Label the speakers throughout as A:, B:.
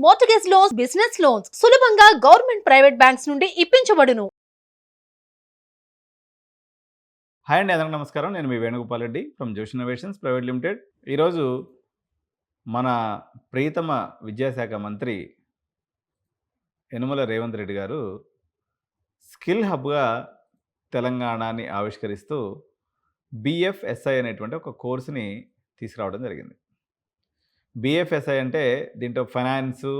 A: Mortgage loans, business loans సులభంగా government, private banks నుండి ఇప్పించబడును.
B: Hi అండి, అందరికీ నమస్కారం. నేను మీ వేణుగోపాల్ రెడ్డి ఫ్రమ్ జోష్ ఇన్నోవేషన్స్ ప్రైవేట్ లిమిటెడ్. ఈరోజు మన ప్రియతమ విద్యాశాఖ మంత్రి యనుమల రేవంత్ రెడ్డి గారు స్కిల్ హబ్గా తెలంగాణని ఆవిష్కరిస్తూ బిఎఫ్ఎస్ఐ అనేటువంటి ఒక కోర్సుని తీసుకురావడం జరిగింది. బిఎఫ్ఎస్ఐ అంటే దీంట్లో ఫైనాన్సు,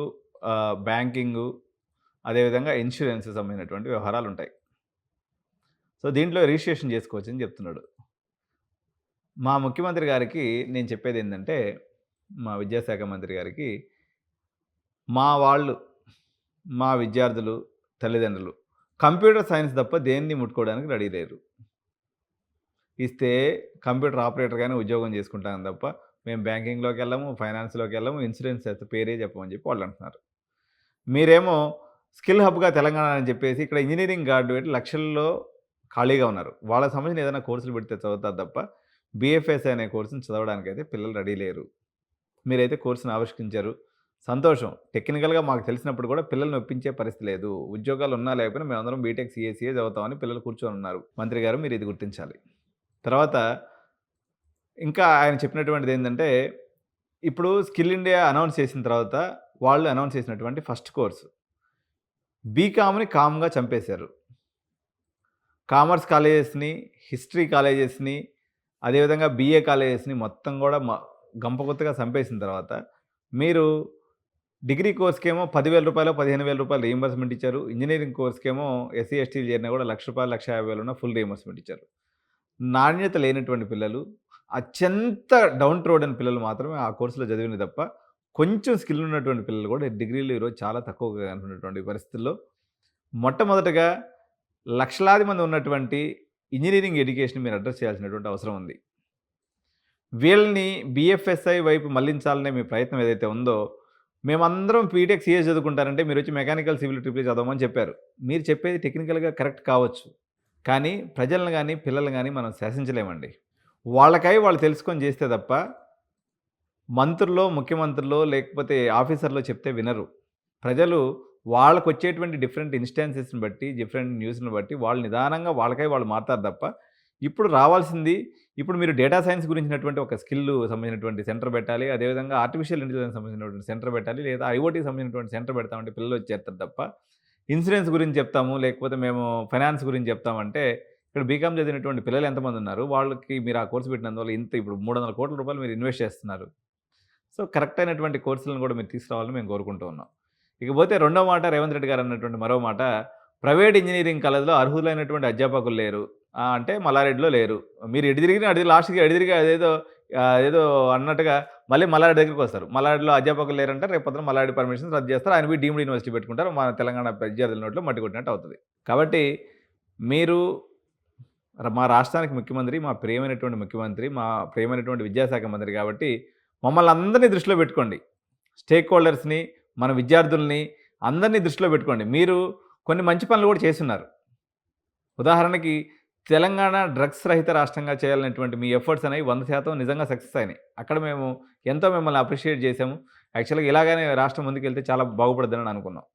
B: బ్యాంకింగు, అదేవిధంగా ఇన్సూరెన్స్ సంబంధించినటువంటి వ్యవహారాలు ఉంటాయి. సో దీంట్లో రిజిస్ట్రేషన్ చేసుకోవచ్చని చెప్తున్నాడు. మా ముఖ్యమంత్రి గారికి నేను చెప్పేది ఏంటంటే, మా విద్యాశాఖ మంత్రి గారికి, మా వాళ్ళు, మా విద్యార్థులు, తల్లిదండ్రులు కంప్యూటర్ సైన్స్ తప్ప దేన్ని ముట్టుకోవడానికి రెడీ లేరు. ఇస్తే కంప్యూటర్ ఆపరేటర్గానే ఉద్యోగం చేసుకుంటాం తప్ప మేము బ్యాంకింగ్లోకి వెళ్ళము, ఫైనాన్స్లోకి వెళ్ళము, ఇన్సూరెన్స్ అయితే పేరే చెప్పమని చెప్పి వాళ్ళు అంటున్నారు. మీరేమో స్కిల్ హబ్గా తెలంగాణ అని చెప్పేసి ఇక్కడ ఇంజనీరింగ్ గ్రాడ్యుయేట్ లక్షల్లో ఖాళీగా ఉన్నారు. వాళ్ళకి సంబంధించిన ఏదైనా కోర్సులు పెడితే చదువుతారు తప్ప బిఎఫ్ఎస్ఐ అనే కోర్సుని చదవడానికి అయితే పిల్లలు రెడీ లేరు. మీరైతే కోర్సును ఆవిష్కరించారు, సంతోషం. టెక్నికల్గా మాకు తెలిసినప్పుడు కూడా పిల్లల్ని ఒప్పించే పరిస్థితి లేదు. ఉద్యోగాలు ఉన్నా లేకపోయినా మేమందరం బీటెక్ సిఏ చదువుతామని పిల్లలు కూర్చొని ఉన్నారు. మంత్రి గారు మీరు ఇది గుర్తించాలి. తర్వాత ఇంకా ఆయన చెప్పినటువంటిది ఏంటంటే, ఇప్పుడు స్కిల్ ఇండియా అనౌన్స్ చేసిన తర్వాత వాళ్ళు అనౌన్స్ చేసినటువంటి ఫస్ట్ కోర్సు బీకామ్ని కామ్గా చంపేశారు. కామర్స్ కాలేజెస్ని, హిస్టరీ కాలేజెస్ని, అదేవిధంగా బీఏ కాలేజెస్ని మొత్తం కూడా గంపకొత్తగా చంపేసిన తర్వాత మీరు డిగ్రీ కోర్స్కేమో 10,000 రూపాయలు, 15,000 రూపాయలు రీయింబర్స్మెంట్ ఇచ్చారు. ఇంజనీరింగ్ కోర్స్కేమో ఎస్సీ ఎస్టీలు చేరినా కూడా ₹1,00,000, ₹1,50,000 ఉన్న ఫుల్ రీయింబర్స్మెంట్ ఇచ్చారు. నాణ్యత లేనటువంటి పిల్లలు, అత్యంత డౌన్ ట్రోడన్ పిల్లలు మాత్రమే ఆ కోర్సులో చదివిన తప్ప కొంచెం స్కిల్ ఉన్నటువంటి పిల్లలు కూడా డిగ్రీలు ఈరోజు చాలా తక్కువగా ఉన్నటువంటి పరిస్థితుల్లో మొట్టమొదటగా లక్షలాది మంది ఉన్నటువంటి ఇంజనీరింగ్ ఎడ్యుకేషన్ మీరు అడ్రస్ చేయాల్సినటువంటి అవసరం ఉంది. వీళ్ళని బిఎఫ్ఎస్ఐ వైపు మళ్లించాలనే మీ ప్రయత్నం ఏదైతే ఉందో, మేమందరం బీటెక్ సిఎస్ చదువుకుంటారంటే మీరు వచ్చి మెకానికల్, సివిల్, ట్రిపుల్ చదవమని చెప్పారు. మీరు చెప్పేది టెక్నికల్గా కరెక్ట్ కావచ్చు, కానీ ప్రజలను కానీ పిల్లలు కానీ మనం శాసించలేమండి. వాళ్ళకై వాళ్ళు తెలుసుకొని చేస్తే తప్ప మంత్రుల్లో, ముఖ్యమంత్రుల్లో లేకపోతే ఆఫీసర్లో చెప్తే వినరు. ప్రజలు వాళ్ళకు వచ్చేటువంటి డిఫరెంట్ ఇన్స్టాన్సెస్ని బట్టి, డిఫరెంట్ న్యూస్ని బట్టి వాళ్ళు నిదానంగా వాళ్ళకై వాళ్ళు మారుతారు తప్ప ఇప్పుడు రావాల్సింది, ఇప్పుడు మీరు డేటా సైన్స్ గురించినటువంటి ఒక స్కిల్ సంబంధించినటువంటి సెంటర్ పెట్టాలి, అదేవిధంగా ఆర్టిఫిషియల్ ఇంటెలిజెన్స్ సంబంధించినటువంటి సెంటర్ పెట్టాలి, లేదా ఐఓటీకి సంబంధించినటువంటి సెంటర్ పెడతామంటే పిల్లలు వచ్చేస్తారు తప్ప ఇన్సూరెన్స్ గురించి చెప్తాము, లేకపోతే మేము ఫైనాన్స్ గురించి చెప్తామంటే ఇక్కడ బీకామ్ చదివినటువంటి పిల్లలు ఎంతమంది ఉన్నారు, వాళ్ళకి మీరు ఆ కోర్సు పెట్టినందువల్ల ఇంత ఇప్పుడు 300 కోట్ల రూపాయలు మీరు ఇన్వెస్ట్ చేస్తున్నారు. సో కరెక్ట్ అయినటువంటి కోర్సులను కూడా మీరు తీసుకురావాలని మేము కోరుకుంటూ ఉన్నాం. ఇకపోతే రెండో మాట, రేవంత్ రెడ్డి గారు అన్నటువంటి మరో మాట, ప్రైవేట్ ఇంజనీరింగ్ కాలేజ్లో అర్హులైనటువంటి అధ్యాపకులు లేరు అంటే మల్లారెడ్డిలో లేరు. మీరు ఎటు తిరిగినా లాస్ట్కి ఎటు తిరిగి ఏదో అన్నట్టుగా మళ్ళీ మల్లారెడ్డి దగ్గరికి వస్తారు. మల్లారెడ్డిలో అధ్యాపకులు లేరంటే రేపు పొద్దున మల్లారెడ్డి పర్మిషన్స్ రద్దు చేస్తారు, ఆయన పోయి డీమ్డ్ యూనివర్సిటీ పెట్టుకుంటారు, మన తెలంగాణ విద్యార్థుల నోట్లో మట్టి కొట్టినట్టు అవుతుంది. కాబట్టి మీరు మా రాష్ట్రానికి ముఖ్యమంత్రి, మా ప్రియమైనటువంటి ముఖ్యమంత్రి, మా ప్రియమైనటువంటి విద్యాశాఖ మంత్రి కాబట్టి మమ్మల్ని అందరినీ దృష్టిలో పెట్టుకోండి. స్టేక్ హోల్డర్స్ని, మన విద్యార్థుల్ని అందరినీ దృష్టిలో పెట్టుకోండి. మీరు కొన్ని మంచి పనులు కూడా చేస్తున్నారు. ఉదాహరణకి తెలంగాణ డ్రగ్స్ రహిత రాష్ట్రంగా చేయాలనేటువంటి మీ ఎఫర్ట్స్ అనేవి 100% నిజంగా సక్సెస్ అయినాయి. అక్కడ మేము ఎంతో మిమ్మల్ని అప్రిషియేట్ చేసాము. యాక్చువల్గా ఇలాగనే రాష్ట్రం ముందుకెళ్తే చాలా బాగుపడుతుందని అనుకున్నాం.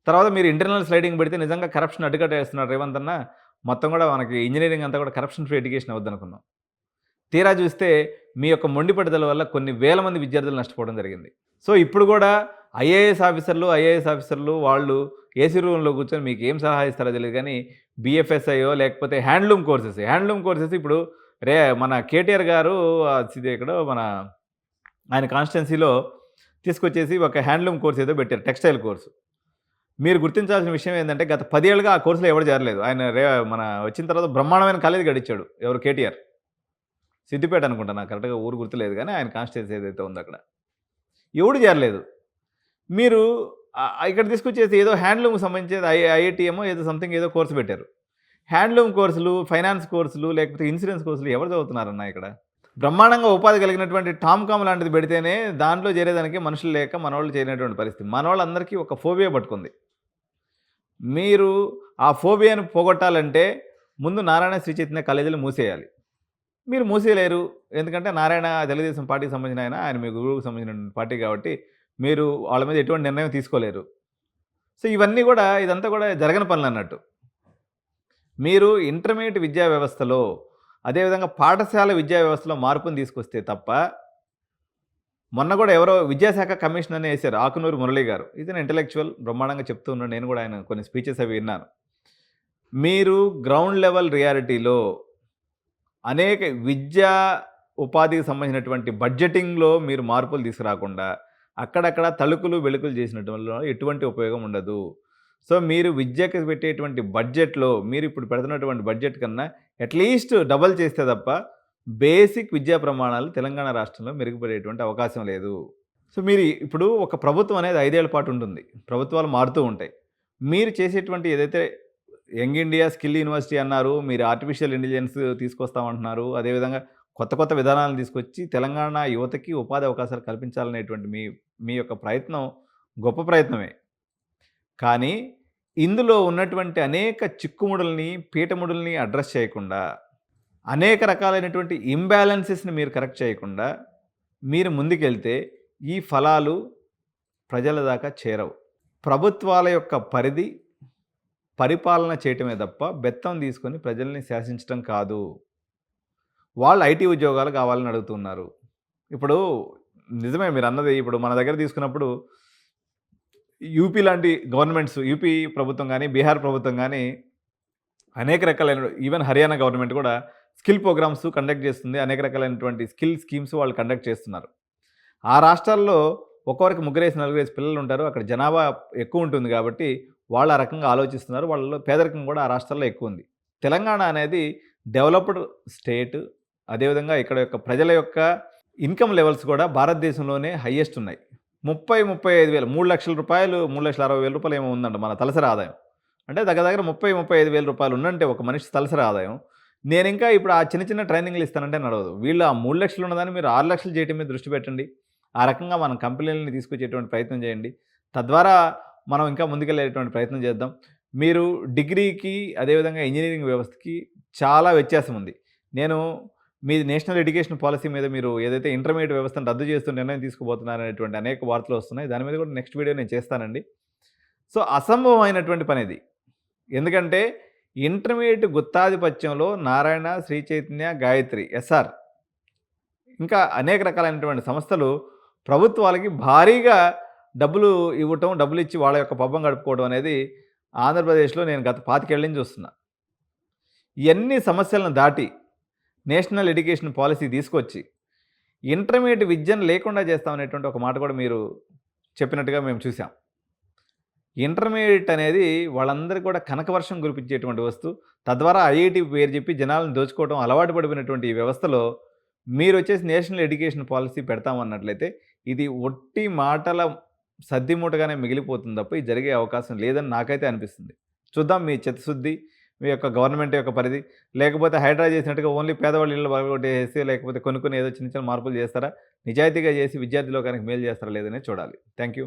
B: తర్వాత మీరు ఇంటర్నల్ స్లైడింగ్ పెడితే నిజంగా కరప్షన్ అడ్డుకట్టేస్తున్నారు రేవంత్ అన్న, మొత్తం కూడా మనకి ఇంజనీరింగ్ అంతా కూడా కరప్షన్ ఫ్రీ ఎడ్యుకేషన్ అవుద్దనుకున్నాం. తీరా చూస్తే మీ యొక్క మొండి పట్టుదల వల్ల కొన్ని వేల మంది విద్యార్థులు నష్టపోవడం జరిగింది. సో ఇప్పుడు కూడా ఐఏఎస్ ఆఫీసర్లు వాళ్ళు ఏసీ రూమ్లో కూర్చొని మీకు ఏం సలహా ఇస్తారో తెలియదు, కానీ బిఎఫ్ఎస్ఐయో లేకపోతే హ్యాండ్లూమ్ కోర్సెస్ ఇప్పుడు మన కేటీఆర్ గారు ఎక్కడో ఆయన కాన్స్టిట్యున్సీలో తీసుకొచ్చేసి ఒక హ్యాండ్లూమ్ కోర్స్ ఏదో పెట్టారు, టెక్స్టైల్ కోర్సు. మీరు గుర్తించాల్సిన విషయం ఏంటంటే గత 10 ఏళ్ళుగా ఆ కోర్సులో ఎవరు చేరలేదు. ఆయన వచ్చిన తర్వాత బ్రహ్మాండమైన కాలేజ్ గడిచాడు. ఎవరు? కేటీఆర్. సిద్దిపేట అనుకుంటా, నాకు కరెక్ట్గా ఊరు గుర్తులేదు, కానీ ఆయన కాన్స్టిట్యున్సీ ఏదైతే ఉందో అక్కడ ఎవడు చేరలేదు. మీరు ఇక్కడ తీసుకొచ్చేసి ఏదో హ్యాండ్లూమ్కి సంబంధించి ఐఐటీఎమో ఏదో సంథింగ్ ఏదో కోర్సు పెట్టారు. హ్యాండ్లూమ్ కోర్సులు, ఫైనాన్స్ కోర్సులు, లేకపోతే ఇన్సూరెన్స్ కోర్సులు ఎవరు చదువుతున్నారన్న? ఇక్కడ బ్రహ్మాండంగా ఉపాధి కలిగినటువంటి టామ్కామ్ లాంటిది పెడితేనే దాంట్లో చేరేదానికి మనుషులు లేక మనవాళ్ళు చేరినటువంటి పరిస్థితి. మనవాళ్ళందరికీ ఒక ఫోబియా పట్టుకుంది. మీరు ఆ ఫోబియాను పోగొట్టాలంటే ముందు నారాయణ శ్రీ చైతన్య కాలేజీలు మూసేయాలి. మీరు మూసేయలేరు, ఎందుకంటే నారాయణ తెలుగుదేశం పార్టీకి సంబంధించిన ఆయన మీ గురువుకు సంబంధించిన పార్టీ కాబట్టి మీరు వాళ్ళ మీద ఎటువంటి నిర్ణయం తీసుకోలేరు. సో, ఇదంతా కూడా జరగని పనులన్నట్టు. మీరు ఇంటర్మీడియేట్ విద్యా వ్యవస్థలో, అదేవిధంగా పాఠశాల విద్యా వ్యవస్థలో మార్పుని తీసుకొస్తే తప్ప, మొన్న కూడా ఎవరో విద్యాశాఖ కమిషన్ అని ఏశారు. ఆకునూరి మురళి గారు. ఇతను ఇంటలెక్చువల్ బ్రహ్మాండంగా చెప్తూ ఉన్నాడు. నేను కూడా ఆయన కొన్ని స్పీచెస్ అవి విన్నాను. మీరు గ్రౌండ్ లెవెల్ రియాలిటీలో అనేక విద్యా ఉపాధికి సంబంధించినటువంటి బడ్జెటింగ్‌లో మీరు మార్పులు తీసుకురాకుండా, అక్కడక్కడ తళుకులు, వెలుకులు చేసినటు వల్ల ఎటువంటి ఉపయోగం ఉండదు. సో, మీరు విద్యకి పెట్టేటువంటి బడ్జెట్‌లో మీరిప్పుడు పెడుతున్నటువంటి బడ్జెట్ కన్నా అట్‌లీస్ట్ డబల్ చేస్తే తప్ప, బేసిక్ విద్యా ప్రమాణాలు తెలంగాణ రాష్ట్రంలో మెరుగుపడేటువంటి అవకాశం లేదు. సో, మీరు ఇప్పుడు ఒక ప్రభుత్వం అనేది 5 ఏళ్ల పాటు ఉంటుంది. ప్రభుత్వాలు మారుతూ ఉంటాయి. మీరు చేసేటువంటి ఏదైతే యంగ్ ఇండియా స్కిల్ యూనివర్సిటీ అన్నారు. మీరు ఆర్టిఫిషియల్ ఇంటెలిజెన్స్ తీసుకొస్తామంటున్నారు. అదేవిధంగా కొత్త కొత్త విధానాలను తీసుకొచ్చి తెలంగాణ యువతకి ఉపాధి అవకాశాలు కల్పించాలనేటువంటి మీ యొక్క ప్రయత్నం గొప్ప ప్రయత్నమే. కానీ ఇందులో ఉన్నటువంటి అనేక చిక్కుముడుల్ని, పీటముడుల్ని అడ్రెస్ చేయకుండా, అనేక రకాలైనటువంటి ఇంబాలెన్సెస్‌ని మీరు కరెక్ట్ చేయకుండా, మీరు ముందుకెళ్తే ఈ ఫలాలు ప్రజల దాకా చేరవు. ప్రభుత్వాల యొక్క పరిధి పరిపాలన చేయటమే తప్ప బెత్తం తీసుకొని ప్రజల్ని శాసించటం కాదు. వాళ్ళు ఐటీ ఉద్యోగాలు కావాలని అడుగుతున్నారు. ఇప్పుడు నిజమే మీరన్నది. ఇప్పుడు మన దగ్గర తీసుకున్నప్పుడు యూపీ లాంటి గవర్నమెంట్స్, యూపీ ప్రభుత్వం గానీ, బీహార్ ప్రభుత్వం గానీ అనేక రకాలైన ఈవెన్ హర్యానా గవర్నమెంట్ కూడా స్కిల్ ప్రోగ్రామ్స్ కండక్ట్ చేస్తుంది. అనేక రకాలైనటువంటి స్కిల్ స్కీమ్స్ వాళ్ళు కండక్ట్ చేస్తున్నారు. ఆ రాష్ట్రాల్లో ఒక్కొక్కరికి ముగ్గురేసి, నలుగురేసి పిల్లలుంటారు. అక్కడ జనాభా ఎక్కువ ఉంటుంది కాబట్టి వాళ్ళు ఆ రకంగా ఆలోచిస్తున్నారు. వాళ్ళలో పేదరికం కూడా ఆ రాష్ట్రాల్లో ఎక్కువుంది. తెలంగాణ అనేది డెవలప్డ్ స్టేట్. అదేవిధంగా ఇక్కడ యొక్క ప్రజల యొక్క ఇన్‌కమ్ లెవెల్స్ కూడా భారతదేశంలోనే హైయెస్ట్ ఉన్నాయి. 35,000 రూ. 3,60,000 ఏమో ఉందంట మన తలసరి ఆదాయం. అంటే దగ్గర దగ్గర 35,000 రూపాయలు ఉందంటే ఒక మనిషి తలసరి ఆదాయం. నేనింకా ఇప్పుడు ఆ చిన్న చిన్న ట్రైనింగ్‌లు ఇస్తానంటే నడవదు. వీళ్ళు ఆ 3,00,000 ఉన్నదాన్ని మీరు 6,00,000 చేయటం మీద దృష్టి పెట్టండి. ఆ రకంగా మనం కంపెనీలని తీసుకొచ్చేటువంటి ప్రయత్నం చేయండి. తద్వారా మనం ఇంకా ముందుకెళ్ళేటువంటి ప్రయత్నం చేద్దాం. మీరు డిగ్రీకి, అదేవిధంగా ఇంజినీరింగ్ వ్యవస్థకి చాలా వ్యత్యాసం ఉంది. నేను మీది నేషనల్ ఎడ్యుకేషన్ పాలసీ మీద మీరు ఏదైతే ఇంటర్మీడియేట్ వ్యవస్థను రద్దు చేస్తూ నిర్ణయం తీసుకోబోతున్నారనేటువంటి అనేక వార్తలు వస్తున్నాయి. దాని మీద కూడా నెక్స్ట్ వీడియో నేను చేస్తానండి. సో, అసంభవమైనటువంటి పనిది. ఎందుకంటే ఇంటర్మీడియేట్ గుత్తాధిపత్యంలో నారాయణ, శ్రీ చైతన్య, గాయత్రి, ఎస్ఆర్ ఇంకా అనేక రకాలైనటువంటి సంస్థలు ప్రభుత్వాలకి భారీగా డబ్బులు ఇవ్వటం, డబ్బులిచ్చి వాళ్ళ యొక్క పబ్బం గడుపుకోవడం అనేది ఆంధ్రప్రదేశ్‌లో నేను గత 25 ఏళ్ల నుంచి చూస్తున్నా. ఇయన్నీ సమస్యలను దాటి నేషనల్ ఎడ్యుకేషన్ పాలసీ తీసుకొచ్చి ఇంటర్మీడియేట్ విద్యను లేకుండా చేస్తామనేటువంటి ఒక మాట కూడా మీరు చెప్పినట్టుగా మేము చూసాం. ఇంటర్మీడియేట్ అనేది వాళ్ళందరికీ కూడా కనకవర్షం కురిపించేటువంటి వస్తువు. తద్వారా ఐఐటీ పేరు చెప్పి జనాలను దోచుకోవడం అలవాటు పడిపోయినటువంటి ఈ వ్యవస్థలో మీరొచ్చేసి నేషనల్ ఎడ్యుకేషన్ పాలసీ పెడతామన్నట్లయితే ఇది ఒట్టి మాటల సద్దిమూటగానే మిగిలిపోతుంది తప్ప ఇది జరిగే అవకాశం లేదని నాకైతే అనిపిస్తుంది. చూద్దాం మీ చిత్తశుద్ధి, మీ యొక్క గవర్నమెంట్ యొక్క పరిధి, లేకపోతే హైడ్రా చేసినట్టుగా ఓన్లీ పేదవాళ్ళ ఇళ్ళు పగలగొట్టేసి లేకపోతే కొన్ని ఏదో చిన్న చిన్న మార్పులు చేస్తారా, నిజాయితీగా చేసి విద్యార్థి లోకానికి మేలు చేస్తారా లేదనేది చూడాలి. Thank you.